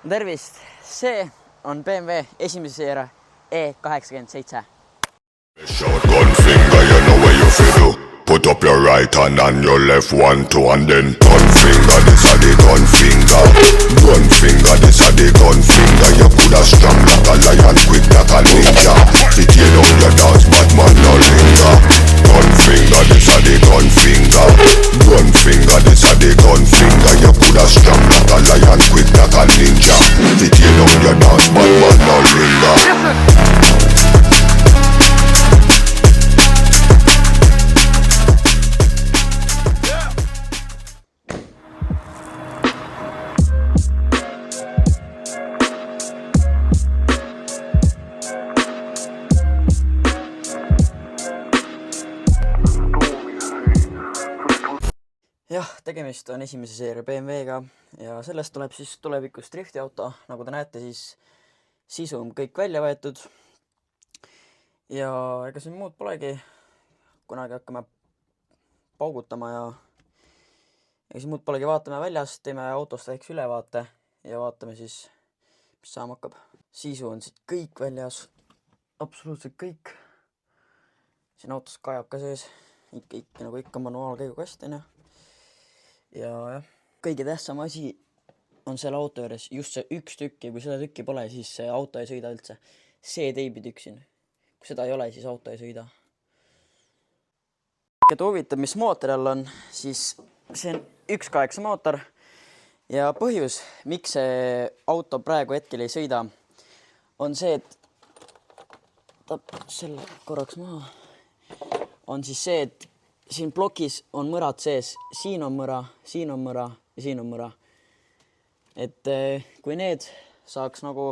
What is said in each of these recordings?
Tervist, see on BMW esimese seeria E87. Shotgun finger, you know where you feel. Put up your right hand and your left one, two, and then gun finger. This a the gun finger. Gun finger, this a the gun finger. You coulda strong like a lion, quick like a ninja. It you know your dance, but man no linger. Gun finger, this a the gun finger. Gun finger, this a the gun finger. You coulda strong like a lion, quick like a ninja. It you know your dance, but man no linger. Jah, tegemist on esimese seeria BMW-ga ja sellest tuleb siis tulevikus driftiauto. Nagu te näete, siis sisu on kõik välja võetud. Ja ega siin muud polegi. Kunagi hakkame paugutama ja ega siin muud polegi, vaatame väljas, teeme autost eks ülevaate ja vaatame siis, mis saama hakkab. Sisu on siit kõik väljas, absoluutselt kõik. Siin autos kajab ka sees, ikka nagu ikka manuaalkäigukast on ja. Ja kõige tähtsam asi on selle auto juures just see üks tükk ja kui seda tükki pole, siis see auto ei sõida üldse. See teibi tükk siin. Kui seda ei ole, siis auto ei sõida. Keda huvitab, mis mootor all on, siis see on 1.8 mootor ja põhjus, miks see auto praegu hetkel ei sõida, on see, et tapp selle korraks maha, on siis see, et siin plokis on mõrad sees, siin on mõra, siin on mõra ja siin on mõra. Et kui need saaks nagu,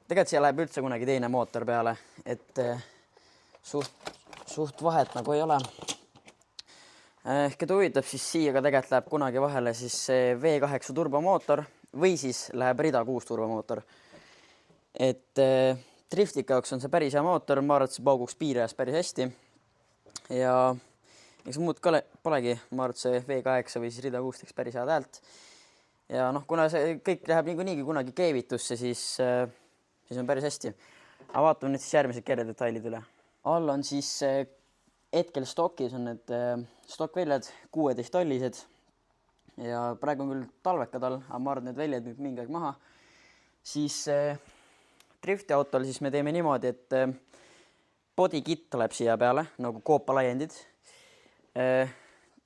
tegelikult siia läheb üldse kunagi teine mootor peale, et suht vahet nagu ei ole. Keda huvitab, siis siia ka tegelikult läheb kunagi vahele siis V8 turbomootor või siis läheb Rida 6 turbomootor. Et driftika jaoks on see päris hea mootor, ma arvan, et see pauguks piirajas päris hästi. Ja eks muud polegi, ma arvan, et see V8 või siis Rida 6 teeks päris head häält. Ja noh, kuna see kõik läheb niikuinii kunagi keevitusse, siis on päris hästi. Aga vaatame nüüd siis järgmised keredetailid üle. All on siis hetkel stokis on need stokkväljad 16-tollised. Ja praegu on küll talvekad all, aga ma arvan, need väljad nüüd mingi aeg maha. Siis driftiautol siis me teeme niimoodi, et body kit tuleb siia peale, nagu koopalaiendid.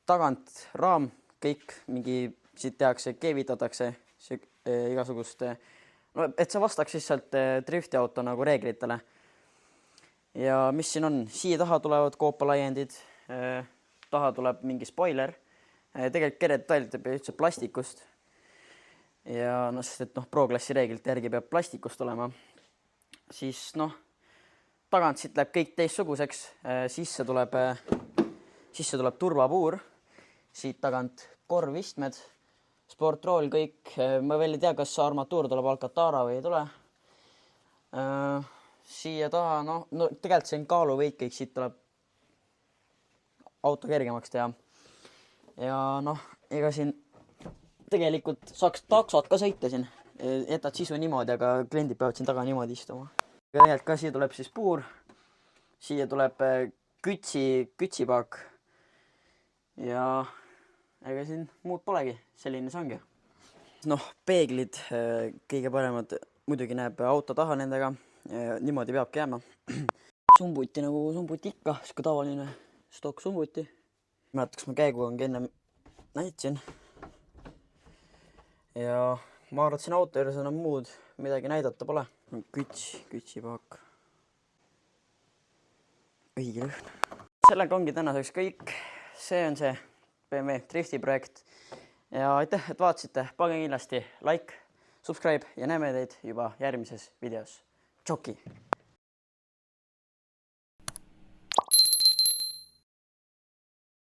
Tagant raam, kõik mingi siit tehakse, keevitatakse igasugust, no, et see vastaks lihtsalt driftiauto nagu reeglitele. Ja mis siin on? Siia taha tulevad koopalaiendid, taha tuleb mingi spoiler. Tegelikult keredetailid peab üldse plastikust. Ja no, sest et Pro-klassi reeglite järgi peab plastikust olema. Siis tagant siit läheb kõik teistsuguseks, sisse tuleb turvapuur, siit tagant korvistmed, sportrool kõik, ma veel ei tea, kas armatuur tuleb Alcantara või ei tule. Siia taha, no tegelikult see on kaaluvõit kõik, siit tuleb auto kergemaks teha. Ja ega siin tegelikult saaks taksot ka sõita siin, jätad sisu niimoodi, aga kliendid peavad siin taga niimoodi istuma. Tegelikult ka siia tuleb siis puur, siia tuleb kütsipaak ja ega siin muud polegi, selline see ongi. Peeglid kõige paremad, muidugi näeb auto taha nendega, niimoodi peabki jääma. Sumbuti nagu sumbuti ikka, siuke tavaline stokk sumbuti. Mäletaks ma käigu ongi enne näitasin. Ja ma arvan, et siin auto juures enam muud midagi näidata pole. Kütsipaak. Õige lõhn. Sellega ongi tänaseks kõik. See on see BMW Drifti projekt. Ja aitäh, et vaatasite. Pange kindlasti like, subscribe ja näeme teid juba järgmises videos. Tšoki!